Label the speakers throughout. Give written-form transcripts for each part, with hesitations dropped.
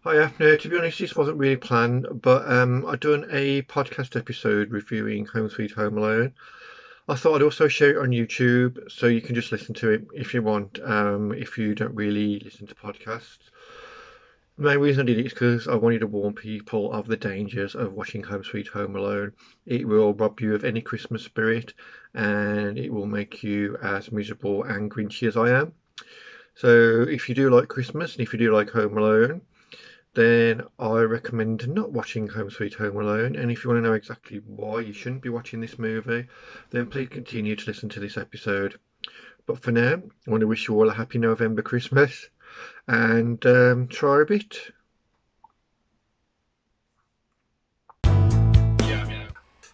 Speaker 1: Hiya. No, to be honest, this wasn't really planned, but I'd done a podcast episode reviewing Home Sweet Home Alone. I thought I'd also share it on YouTube so you can just listen to it if you want, if you don't really listen to podcasts. The main reason I did it is because I wanted to warn people of the dangers of watching Home Sweet Home Alone. It will rob you of any Christmas spirit and it will make you as miserable and grinchy as I am. So if you do like Christmas and if you do like Home Alone, then I recommend not watching Home Sweet Home Alone. And if you want to know exactly why you shouldn't be watching this movie, then please continue to listen to this episode. But for now, I want to wish you all a happy November Christmas and try a bit.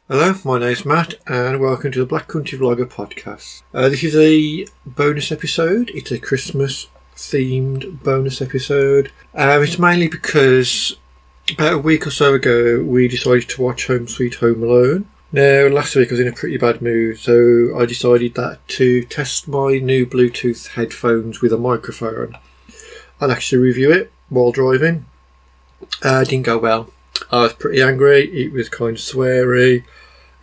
Speaker 1: Hello, my name's Matt, and welcome to the Black Country Vlogger podcast. This is a bonus episode. It's a Christmas themed bonus episode. It's mainly because about a week or so ago we decided to watch Home Sweet Home Alone. Now last week I was in a pretty bad mood, so I decided that to test my new Bluetooth headphones with a microphone, I'd actually review it while driving. It didn't go well. I was pretty angry, it was kind of sweary,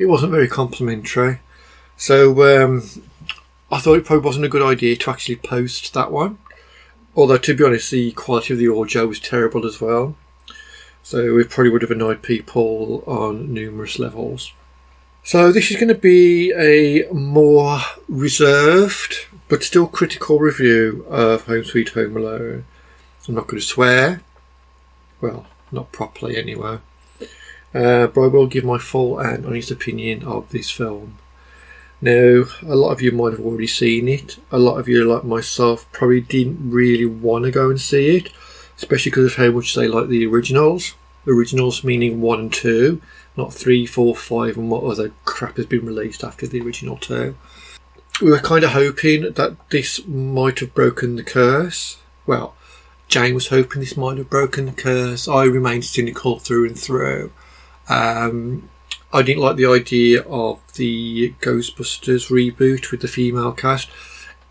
Speaker 1: it wasn't very complimentary, so I thought it probably wasn't a good idea to actually post that one. Although, to be honest, the quality of the audio was terrible as well. So it probably would have annoyed people on numerous levels. So this is going to be a more reserved, but still critical review of Home Sweet Home Alone. I'm not going to swear. Well, not properly anyway. But I will give my full and honest opinion of this film. Now, a lot of you might have already seen it. A lot of you, like myself, probably didn't really want to go and see it, especially because of how much they like the originals. Originals meaning 1 and 2, not 3, 4, 5 and what other crap has been released after the original 2. We were kind of hoping that this might have broken the curse. Well, Jane was hoping this might have broken the curse. I remained cynical through and through. I didn't like the idea of the Ghostbusters reboot with the female cast.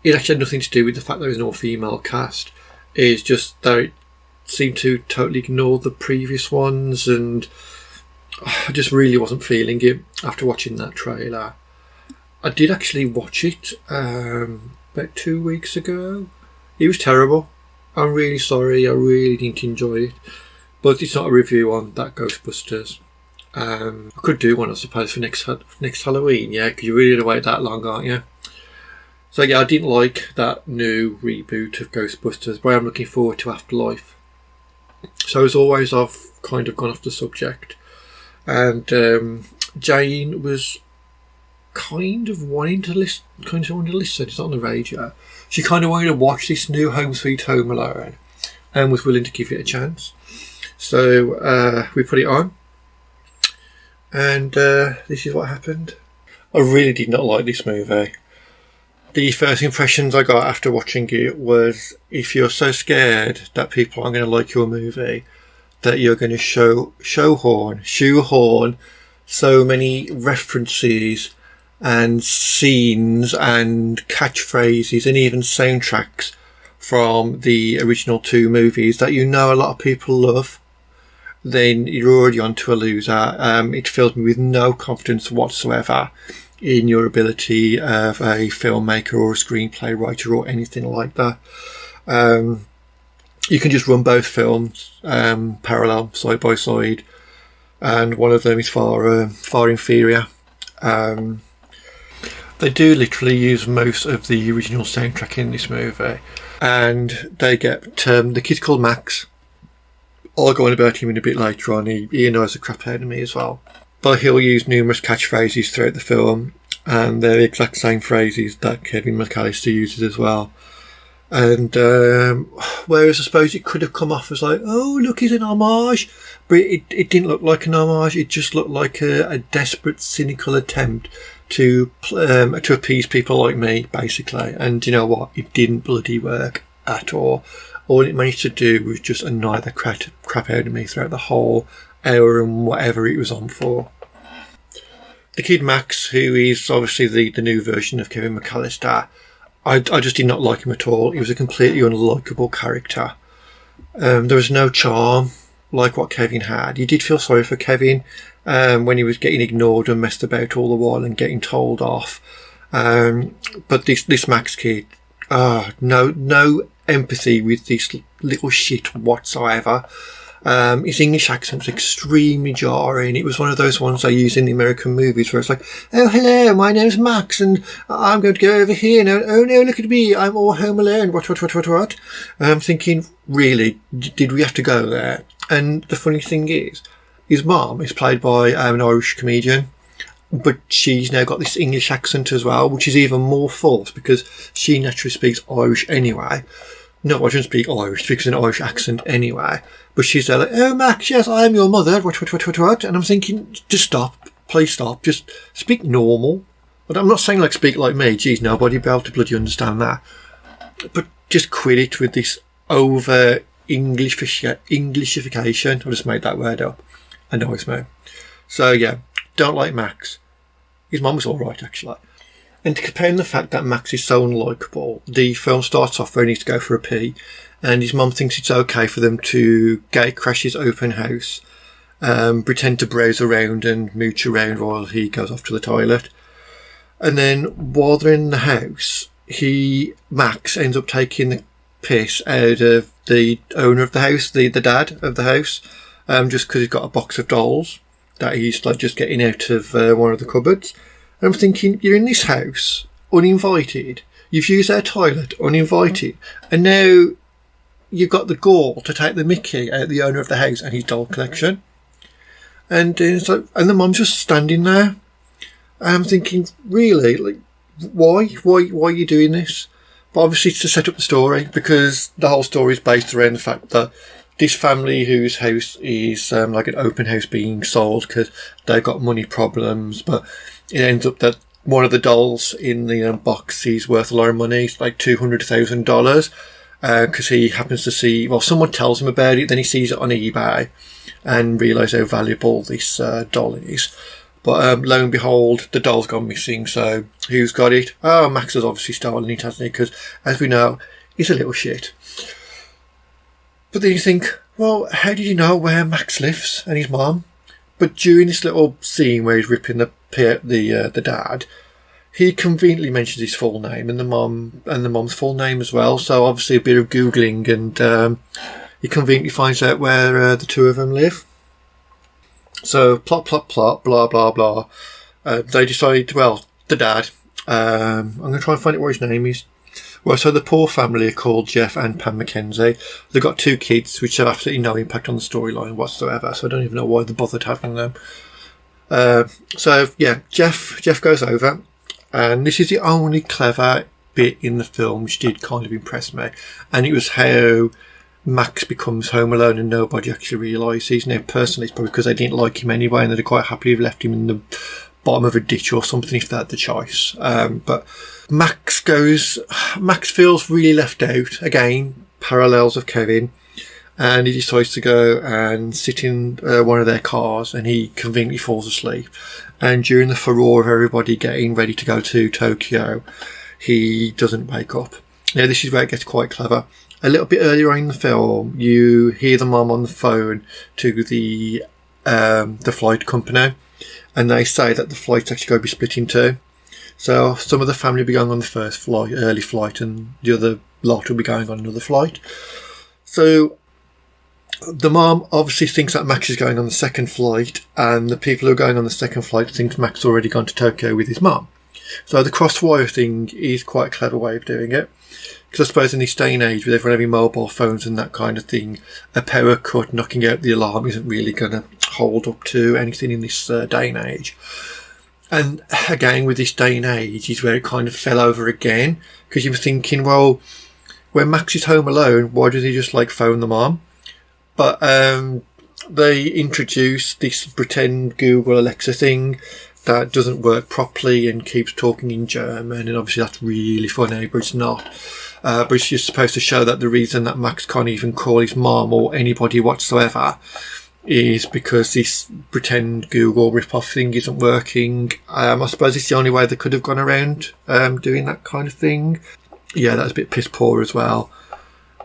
Speaker 1: It actually had nothing to do with the fact there was no female cast. It's just that it seemed to totally ignore the previous ones, and I just really wasn't feeling it after watching that trailer. I did actually watch it about 2 weeks ago. It was terrible. I'm really sorry, I really didn't enjoy it. But it's not a review on that Ghostbusters. I could do one, I suppose, for next Halloween, yeah, because you really had to wait that long, aren't you? So yeah, I didn't like that new reboot of Ghostbusters, but I'm looking forward to Afterlife. So as always, I've kind of gone off the subject, and Jane was kind of wanting to listen. It's not on the radio. She kind of wanted to watch this new Home Sweet Home Alone, and was willing to give it a chance. So we put it on. And this is what happened. I really did not like this movie. The first impressions I got after watching it was, if you're so scared that people aren't going to like your movie, that you're going to shoehorn so many references and scenes and catchphrases and even soundtracks from the original 2 movies that you know a lot of people love, then you're already onto a loser. It fills me with no confidence whatsoever in your ability of a filmmaker or a screenplay writer or anything like that. You can just run both films parallel, side by side, and one of them is far inferior. They do literally use most of the original soundtrack in this movie, and they get the kid's called Max. I'll go on about him in a bit later on. He annoys the crap out of me as well. But he'll use numerous catchphrases throughout the film, and they're the exact same phrases that Kevin McAllister uses as well. And whereas I suppose it could have come off as like, oh look, it's an homage, but it didn't look like an homage. It just looked like a desperate, cynical attempt to appease people like me, basically. And you know what? It didn't bloody work at all. All it managed to do was just annoy the crap out of me throughout the whole hour and whatever it was on for. The kid Max, who is obviously the new version of Kevin McAllister, I just did not like him at all. He was a completely unlikable character. There was no charm like what Kevin had. You did feel sorry for Kevin when he was getting ignored and messed about all the while and getting told off. But this Max kid, no empathy with this little shit whatsoever. His English accent was extremely jarring. It was one of those ones they use in the American movies where it's like, oh, hello, my name's Max, and I'm going to go over here now. Oh, no, look at me, I'm all home alone. What? I'm thinking, really, did we have to go there? And the funny thing is, his mum is played by an Irish comedian, but she's now got this English accent as well, which is even more false because she naturally speaks Irish anyway. No, I shouldn't speak Irish, speaks an Irish accent anyway. But she's there like, oh, Max, yes, I am your mother, what? And I'm thinking, just stop, please stop, just speak normal. But I'm not saying like speak like me, geez, nobody will be able to bloody understand that. But just quit it with this over Englishification. I just made that word up. Annoys me. So yeah, don't like Max. His mum was alright actually. And to compound the fact that Max is so unlikable, the film starts off where he needs to go for a pee, and his mum thinks it's okay for them to gate crash his open house, pretend to browse around and mooch around while he goes off to the toilet. And then while they're in the house, Max ends up taking the piss out of the owner of the house, the dad of the house, just because he's got a box of dolls that he's like just getting out of one of the cupboards. And I'm thinking, you're in this house, uninvited, you've used their toilet, uninvited, and now you've got the gall to take the mickey out of the owner of the house and his doll collection. And it's like, and the mum's just standing there. And I'm thinking, really, like, why are you doing this? But obviously it's to set up the story, because the whole story is based around the fact that this family whose house is like an open house being sold because they've got money problems, but it ends up that one of the dolls in the box is worth a lot of money. It's like $200,000 because he happens to see, well, someone tells him about it, then he sees it on eBay and realises how valuable this doll is. But lo and behold, the doll's gone missing. So who's got it? Oh, Max has obviously stolen it, hasn't he? Because as we know, he's a little shit. But then you think, well, how did you know where Max lives and his mum? But during this little scene where he's ripping the dad, he conveniently mentions his full name and the mum's full name as well. So obviously a bit of googling, and he conveniently finds out where the two of them live. So plot, blah blah blah. They decide, well, the dad. I'm going to try and find out what his name is. Well, so the poor family are called Jeff and Pam McKenzie. They've got two kids, which have absolutely no impact on the storyline whatsoever, so I don't even know why they bothered having them. So, yeah, Jeff goes over, and this is the only clever bit in the film which did kind of impress me, and it was how Max becomes home alone and nobody actually realises. Now, personally, it's probably because they didn't like him anyway, and they'd quite happily have left him in the bottom of a ditch or something if they had the choice. But Max feels really left out. Again, parallels of Kevin. And he decides to go and sit in one of their cars, and he conveniently falls asleep. And during the furore of everybody getting ready to go to Tokyo, he doesn't wake up. Now, this is where it gets quite clever. A little bit earlier on in the film, you hear the mum on the phone to the flight company, and they say that the flight's actually going to be split in two. So some of the family will be going on the first flight, early flight, and the other lot will be going on another flight. So the mum obviously thinks that Max is going on the second flight, and the people who are going on the second flight think Max has already gone to Tokyo with his mum. So the Crosswire thing is quite a clever way of doing it. Because I suppose in this day and age, with everyone having mobile phones and that kind of thing, a power cut knocking out the alarm isn't really going to hold up to anything in this day and age. And again, with this day and age, is where it kind of fell over again. Because you were thinking, well, when Max is home alone, why does he just like phone the mom? But they introduced this pretend Google Alexa thing that doesn't work properly and keeps talking in German, and obviously that's really funny, but it's not. But it's just supposed to show that the reason that Max can't even call his mom or anybody whatsoever is because this pretend Google rip-off thing isn't working. I suppose it's the only way they could have gone around doing that kind of thing. Yeah, that's a bit piss poor as well.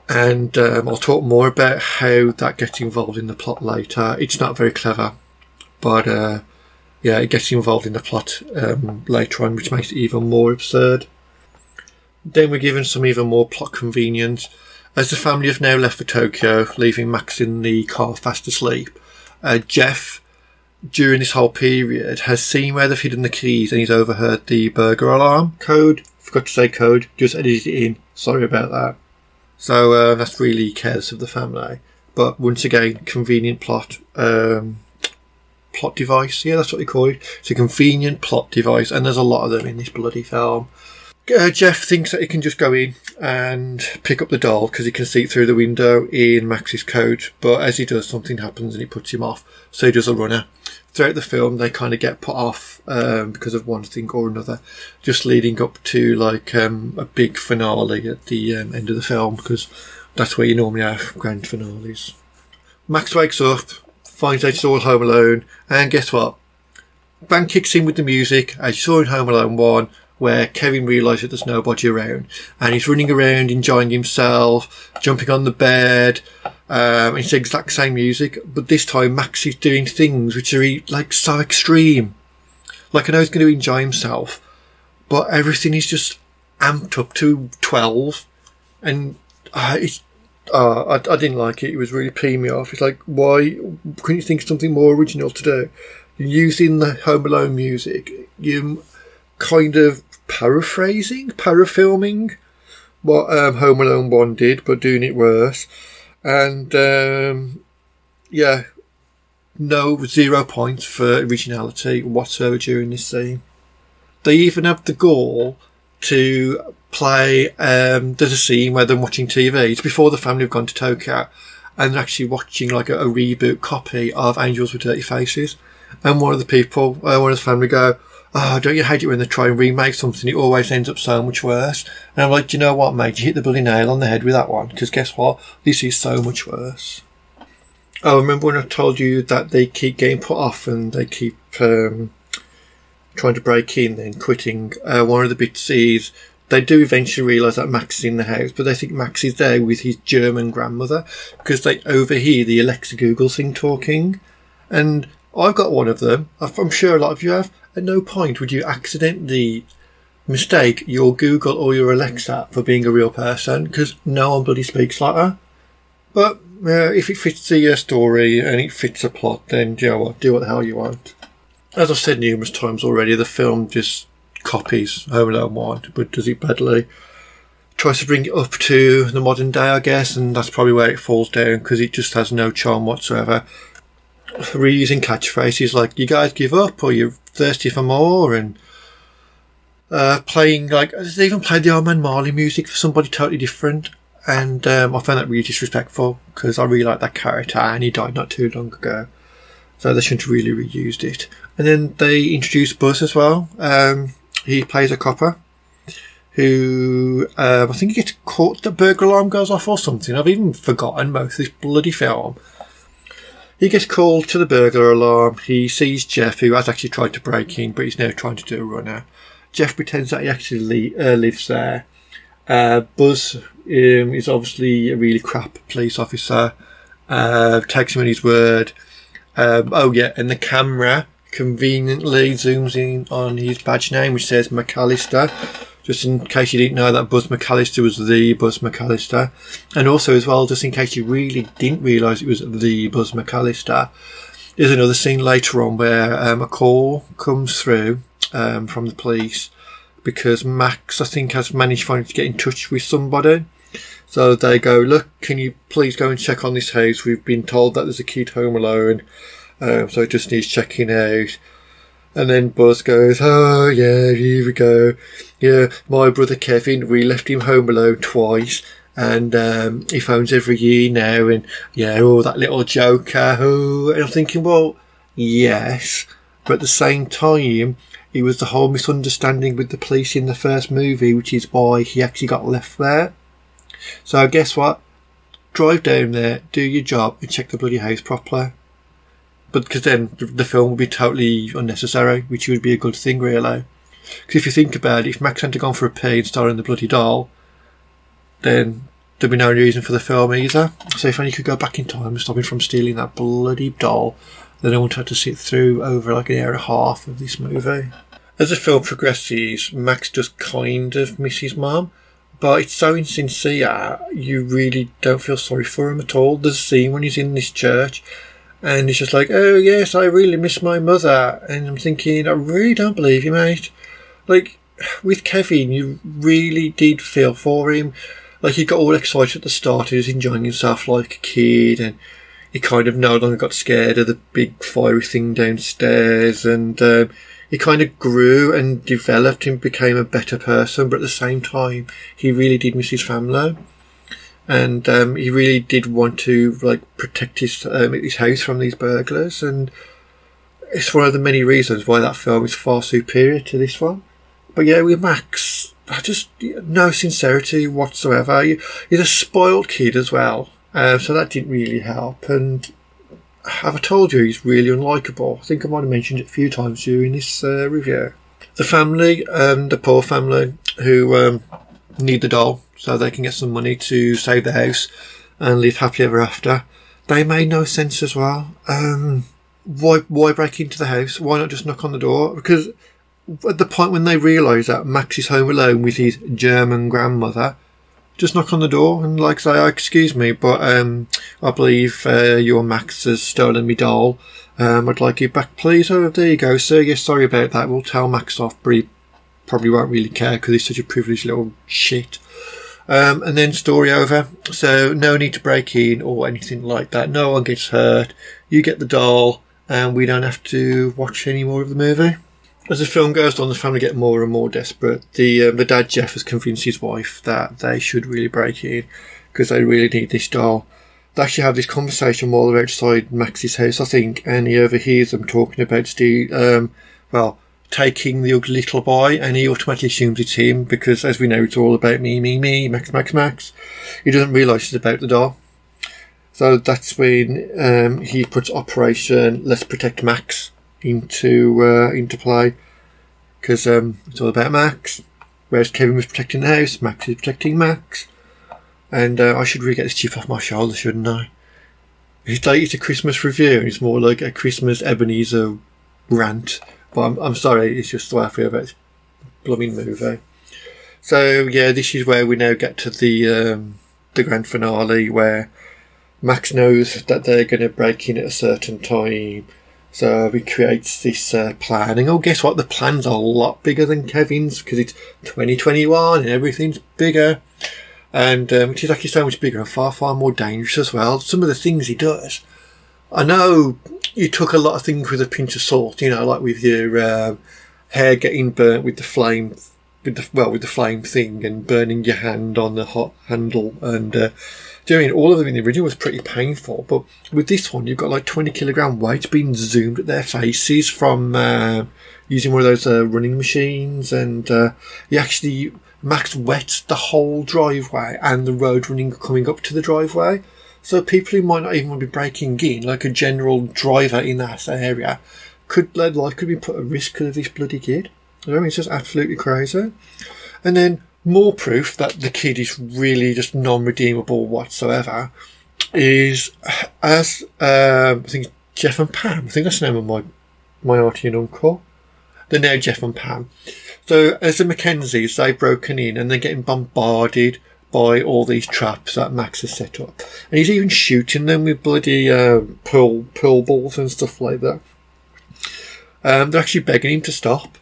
Speaker 1: And I'll talk more about how that gets involved in the plot later. It's not very clever, but it gets involved in the plot later on, which makes it even more absurd. Then we're given some even more plot convenience. As the family have now left for Tokyo, leaving Max in the car fast asleep, Jeff, during this whole period, has seen where they've hidden the keys and he's overheard the burglar alarm code. Forgot to say code, just edited it in. Sorry about that. So that's really careless of the family. But once again, convenient plot device. Yeah, that's what they call it. It's a convenient plot device, and there's a lot of them in this bloody film. Jeff thinks that he can just go in and pick up the doll because he can see it through the window in Max's coat, but as he does, something happens and it puts him off, so he does a runner. Throughout the film, they kind of get put off because of one thing or another, just leading up to like a big finale at the end of the film, because that's where you normally have grand finales. Max wakes up, finds out it's all Home Alone, and guess what? Band kicks in with the music, as you saw in Home Alone 1, where Kevin realises that there's nobody around, and he's running around enjoying himself, jumping on the bed. It's the exact same music, but this time Max is doing things which are like so extreme. Like, I know he's going to enjoy himself, but everything is just amped up to 12, and I didn't like it. It was really peeing me off. It's like, why couldn't you think of something more original to do? Using the Home Alone music, you kind of parafilming what Home Alone 1 did, but doing it worse. And 0 points for originality whatsoever during this scene. They even have the gall to play, there's a scene where they're watching TV. It's before the family have gone to Tokyo, and they're actually watching like a reboot copy of Angels with Dirty Faces. And one of the family go, "Oh, don't you hate it when they try and remake something? It always ends up so much worse." And I'm like, do you know what, mate? You hit the bloody nail on the head with that one. Because guess what? This is so much worse. I remember when I told you that they keep getting put off and they keep trying to break in and quitting. One of the bits is they do eventually realise that Max is in the house, but they think Max is there with his German grandmother because they overhear the Alexa Google thing talking. And I've got one of them. I'm sure a lot of you have. At no point would you accidentally mistake your Google or your Alexa for being a real person, because no one bloody speaks like that. But if it fits the story and it fits the plot, then you know what, do what the hell you want. As I've said numerous times already, the film just copies Home Alone 1, but does it badly. Tries to bring it up to the modern day, I guess, and that's probably where it falls down, because it just has no charm whatsoever. Reusing catchphrases like "you guys give up" or "you're thirsty for more," and playing like they even played the Old Man Marley music for somebody totally different, and I found that really disrespectful because I really like that character and he died not too long ago, so they shouldn't have really reused it. And then they introduced Buzz as well. He plays a copper who I think he gets caught, the burglar alarm goes off or something. I've even forgotten most of this bloody film. He gets called to the burglar alarm. He sees Jeff, who has actually tried to break in, but he's now trying to do a runner. Jeff pretends that he actually lives there. Buzz is obviously a really crap police officer. Takes him on his word. And the camera conveniently zooms in on his badge name, which says McAllister. Just in case you didn't know that Buzz McAllister was the Buzz McAllister. And also as well, just in case you really didn't realise it was the Buzz McAllister, there's another scene later on where a call comes through from the police because Max, I think, has managed to get in touch with somebody. So they go, "Look, can you please go and check on this house? We've been told that there's a kid home alone, so it just needs checking out." And then Buzz goes, "Oh yeah, here we go. Yeah, my brother Kevin, we left him home alone twice, and he phones every year now, and yeah, that little joker." Oh, and I'm thinking, well, yes, but at the same time, it was the whole misunderstanding with the police in the first movie, which is why he actually got left there. So guess what? Drive down there, do your job, and check the bloody house properly. But because then the film would be totally unnecessary, which would be a good thing, really. Because if you think about it, if Max hadn't gone for a pee and starring the bloody doll, then there'd be no reason for the film either. So if only you could go back in time and stop him from stealing that bloody doll, then I wouldn't have to sit through over like an hour and a half of this movie. As the film progresses, Max just kind of misses Mum, but it's so insincere, you really don't feel sorry for him at all. There's a scene when he's in this church, and he's just like, oh yes, I really miss my mother. And I'm thinking, I really don't believe you, mate. Like, with Kevin, you really did feel for him. Like, he got all excited at the start, he was enjoying himself like a kid, and he kind of no longer got scared of the big fiery thing downstairs, and he kind of grew and developed and became a better person, but at the same time, he really did miss his family. And he really did want to like protect his house from these burglars, and it's one of the many reasons why that film is far superior to this one. But yeah, with Max, just no sincerity whatsoever. He's a spoiled kid as well, so that didn't really help. And have I told you he's really unlikable? I think I might have mentioned it a few times during this review. The family, the poor family who need the doll so they can get some money to save the house and live happily ever after, they made no sense as well. Why break into the house? Why not just knock on the door? Because at the point when they realise that Max is home alone with his German grandmother, just knock on the door and like say, oh, excuse me, but I believe your Max has stolen me doll. I'd like it back, please. Oh, there you go, sir. Yes, sorry about that. We'll tell Max off, but he probably won't really care because he's such a privileged little shit. And then story over. So no need to break in or anything like that. No one gets hurt. You get the doll, and we don't have to watch any more of the movie. As the film goes on, the family get more and more desperate. The dad, Jeff, has convinced his wife that they should really break in because they really need this doll. They actually have this conversation while they're outside Max's house, I think, and he overhears them talking about taking the ugly little boy, and he automatically assumes it's him because, as we know, it's all about me, Max. He doesn't realise it's about the doll. So that's when he puts Operation Let's Protect Max into play, because it's all about Max. Whereas Kevin was protecting the house, Max is protecting Max. And I should really get this chip off my shoulder, shouldn't I? It's a Christmas review, and it's more like a Christmas Ebenezer rant. But I'm sorry, it's just the way I feel about this blooming movie. So yeah, this is where we now get to the grand finale, where Max knows that they're going to break in at a certain time. So he creates this plan, and guess what? The plan's a lot bigger than Kevin's because it's 2021 and everything's bigger, and which is actually so much bigger and far, far more dangerous as well. Some of the things he does, I know you took a lot of things with a pinch of salt, like with your hair getting burnt with the flame, with the flame thing, and burning your hand on the hot handle, and all of them in the original was pretty painful, but with this one, you've got like 20 kilogram weights being zoomed at their faces from using one of those running machines, and Max wets the whole driveway and the road running coming up to the driveway. So people who might not even want to be breaking in, like a general driver in that area, could be put at risk because of this bloody kid. It's just absolutely crazy. And then more proof that the kid is really just non-redeemable whatsoever is, as I think Jeff and Pam, I think that's the name of my auntie and uncle. They're now Jeff and Pam. So as the Mackenzies, they've broken in and they're getting bombarded by all these traps that Max has set up. And he's even shooting them with bloody pool balls and stuff like that. They're actually begging him to stop.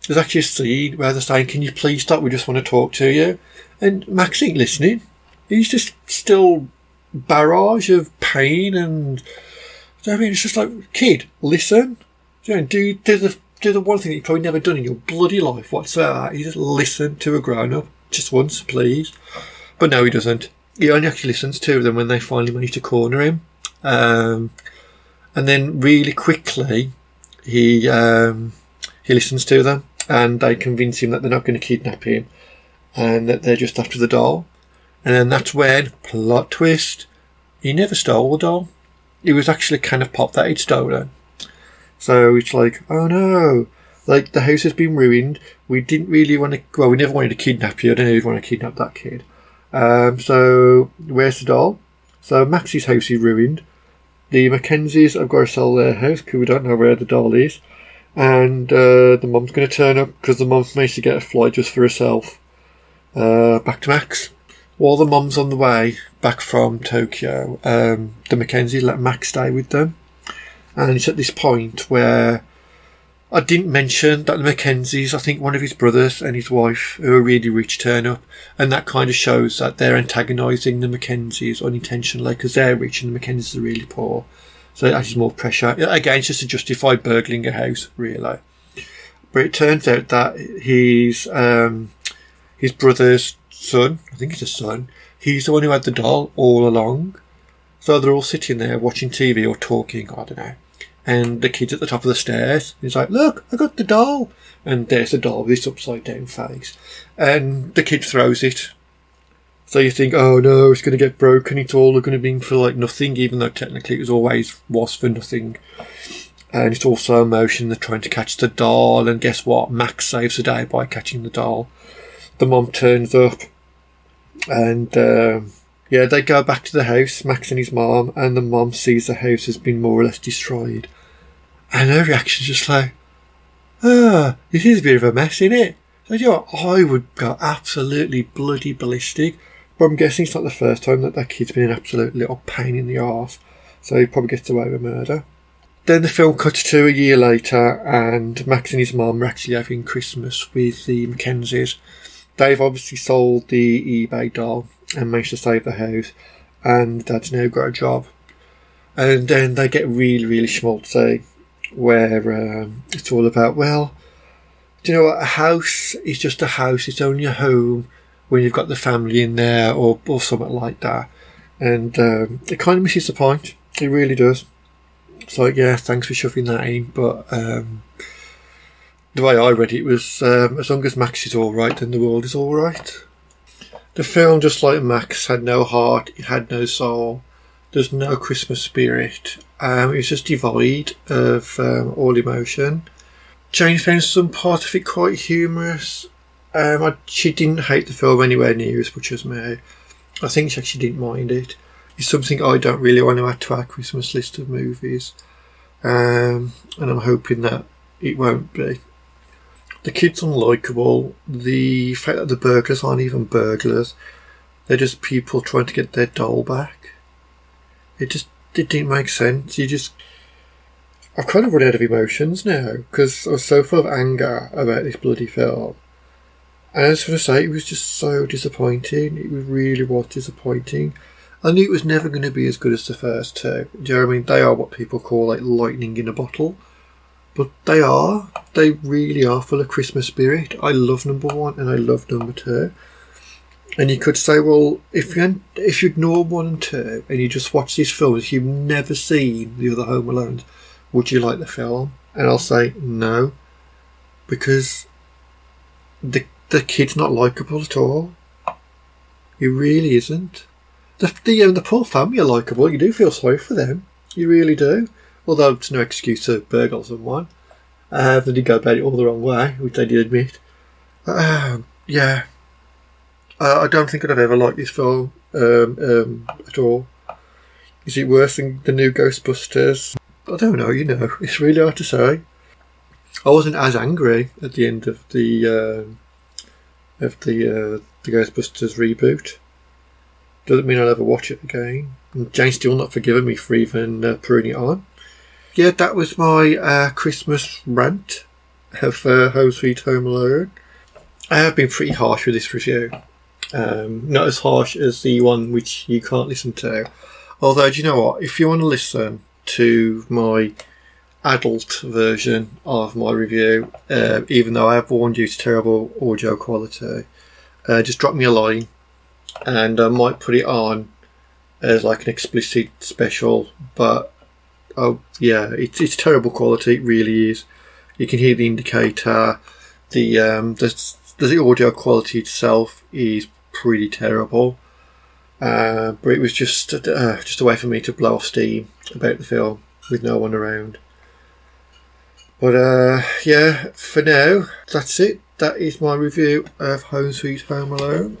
Speaker 1: There's actually a scene where they're saying, can you please stop, we just want to talk to you. And Max ain't listening. He's just still barrage of pain, and it's just like, kid, listen. Do the one thing that you've probably never done in your bloody life whatsoever. You just listen to a grown-up just once, please. But no, he doesn't. He only actually listens to them when they finally manage to corner him. And then really quickly, he listens to them, and they convince him that they're not going to kidnap him and that they're just after the doll. And then that's when, plot twist, he never stole the doll. It was actually a can of pop that he'd stolen. So it's like, oh no, like the house has been ruined. We didn't really want to, we never wanted to kidnap you. I don't know if you'd want to kidnap that kid. So where's the doll? So Max's house is ruined. The Mackenzies have got to sell their house because we don't know where the doll is. And the mum's going to turn up because the mum's managed to get a flight just for herself. Back to Max. While the mum's on the way back from Tokyo, the Mackenzies let Max stay with them. And it's at this point where I didn't mention that the Mackenzies, I think one of his brothers and his wife, who are really rich, turn up. And that kind of shows that they're antagonising the Mackenzies unintentionally because they're rich and the Mackenzies are really poor. So it adds more pressure. Again, it's just to justify burgling a house, really. But it turns out that his brother's son, I think it's a son, he's the one who had the doll all along. So they're all sitting there watching TV or talking, I don't know. And the kid's at the top of the stairs. He's like, look, I got the doll. And there's the doll with this upside down face. And the kid throws it. So you think, oh no, it's going to get broken. It's all going to be for like nothing, even though technically it was for nothing. And it's also emotion. They're trying to catch the doll. And guess what? Max saves the day by catching the doll. The mum turns up. And they go back to the house, Max and his mom, and the mom sees the house has been more or less destroyed. And her reaction's just like, this is a bit of a mess, isn't it? So, you know what, I would go absolutely bloody ballistic. But I'm guessing it's not the first time that kid's been an absolute little pain in the arse. So he probably gets away with murder. Then the film cuts to a year later, and Max and his mom are actually having Christmas with the Mackenzies. They've obviously sold the eBay doll and managed to save the house, and Dad's now got a job. And then they get really, really schmaltzy, where it's all about, well, do you know what, a house is just a house, it's only a home when you've got the family in there, or something like that. And it kind of misses the point, it really does. It's like, yeah, thanks for shoving that in, but the way I read it was, as long as Max is alright, then the world is alright. The film, just like Max, had no heart, it had no soul, there's no Christmas spirit, it was just devoid of all emotion. Jane found some part of it quite humorous. She didn't hate the film anywhere near as much as me. I think she actually didn't mind it. It's something I don't really want to add to our Christmas list of movies, and I'm hoping that it won't be. The kid's unlikable. The fact that the burglars aren't even burglars, they're just people trying to get their doll back. It didn't make sense. I've kind of run out of emotions now because I was so full of anger about this bloody film. And I just want to say, it was just so disappointing. It really was disappointing. I knew it was never going to be as good as the first two. Do you know what I mean? They are what people call like lightning in a bottle. But they really are full of Christmas spirit. I love number one and I love number two. And you could say, well, if you ignore one and two and you just watch these films, you've never seen the other Home Alones, would you like the film? And I'll say no, because the kid's not likeable at all. He really isn't. The poor family are likeable. You do feel sorry for them. You really do. Although it's no excuse to burgle someone. They did go about it all the wrong way, which they did admit. Yeah. I don't think I'd have ever liked this film at all. Is it worse than the new Ghostbusters? I don't know, it's really hard to say. I wasn't as angry at the end of the Ghostbusters reboot. Doesn't mean I'll ever watch it again. And Jane's still not forgiven me for even putting it on. Yeah, that was my Christmas rant of Home Sweet Home Alone. I have been pretty harsh with this review. Not as harsh as the one which you can't listen to. Although, do you know what? If you want to listen to my adult version of my review, even though I have warned you it's terrible audio quality, just drop me a line and I might put it on as like an explicit special. But it's terrible quality, it really is. You can hear the indicator. The audio quality itself is pretty terrible, but it was just a way for me to blow off steam about the film with no one around. But for now, that's it. That is my review of Home Sweet Home Alone.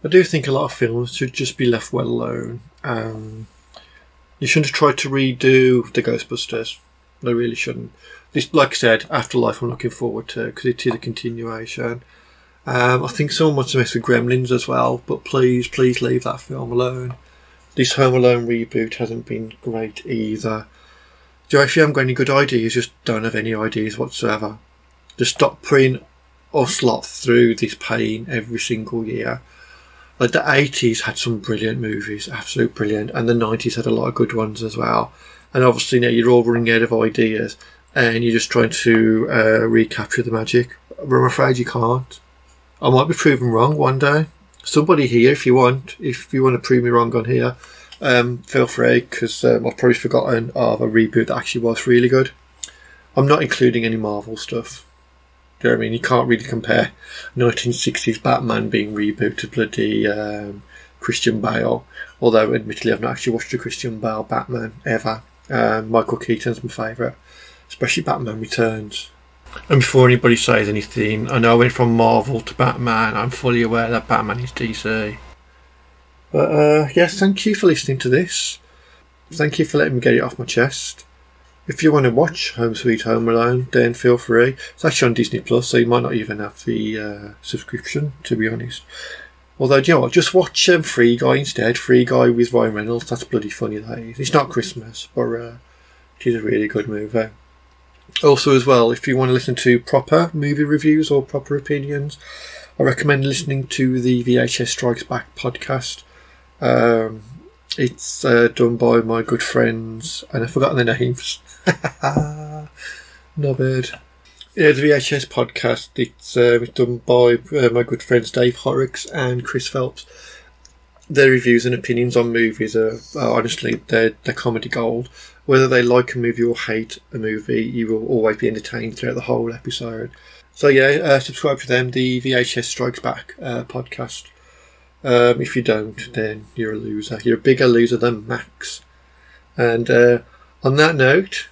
Speaker 1: I do think a lot of films should just be left well alone. You shouldn't have tried to redo the Ghostbusters. They really shouldn't. This, like I said, Afterlife I'm looking forward to because it is a continuation. I think someone wants to mess with Gremlins as well, but please leave that film alone. This Home Alone reboot hasn't been great either. So if you haven't got any good ideas, just don't have any ideas whatsoever. Just stop putting us lot through this pain every single year. Like the 80s had some brilliant movies, absolute brilliant, and the 90s had a lot of good ones as well. And obviously now you're all running out of ideas and you're just trying to recapture the magic. But I'm afraid you can't. I might be proven wrong one day. Somebody here, if you want to prove me wrong on here, feel free, because I've probably forgotten of a reboot that actually was really good. I'm not including any Marvel stuff. Do you know what I mean? You can't really compare 1960s Batman being rebooted to bloody Christian Bale. Although, admittedly, I've not actually watched a Christian Bale Batman ever. Michael Keaton's my favourite, especially Batman Returns. And before anybody says anything, I know I went from Marvel to Batman. I'm fully aware that Batman is DC. But yes, thank you for listening to this. Thank you for letting me get it off my chest. If you want to watch Home Sweet Home Alone, then feel free. It's actually on Disney Plus, so you might not even have the subscription, to be honest. Although, do you know what? Just watch Free Guy instead. Free Guy with Ryan Reynolds. That's bloody funny, that is. It's not Christmas, but it is a really good movie. Also, as well, if you want to listen to proper movie reviews or proper opinions, I recommend listening to the VHS Strikes Back podcast. It's done by my good friends, and I've forgotten their names. No bad. Yeah, the VHS podcast, it's done by my good friends Dave Horrocks and Chris Phelps. Their reviews and opinions on movies are honestly, they're comedy gold. Whether they like a movie or hate a movie, you will always be entertained throughout the whole episode. So yeah, subscribe to them, the VHS Strikes Back podcast. If you don't, then you're a loser. You're a bigger loser than Max. And on that note,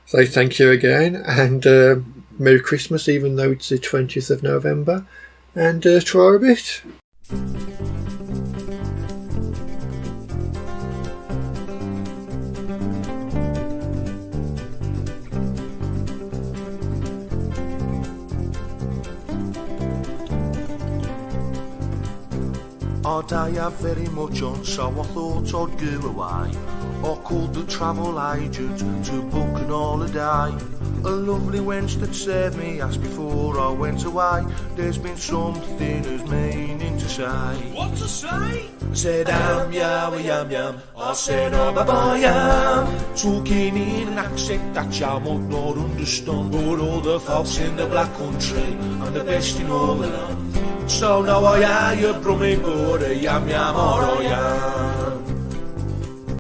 Speaker 1: say thank you again, and Merry Christmas, even though it's the 20th of November, and try a bit.
Speaker 2: Our day had very much on, so I thought I'd go away. I called the travel agent to book an holiday. A lovely wench that served me asked before I went away, there's been something who's meaning to say.
Speaker 3: What to say?
Speaker 2: Said yam yam. I said bye yam. Talking in an accent that you might not understand, but all the folks in the black country and the best in all the land. So now I hear you brumming, but a yam yam or a yam.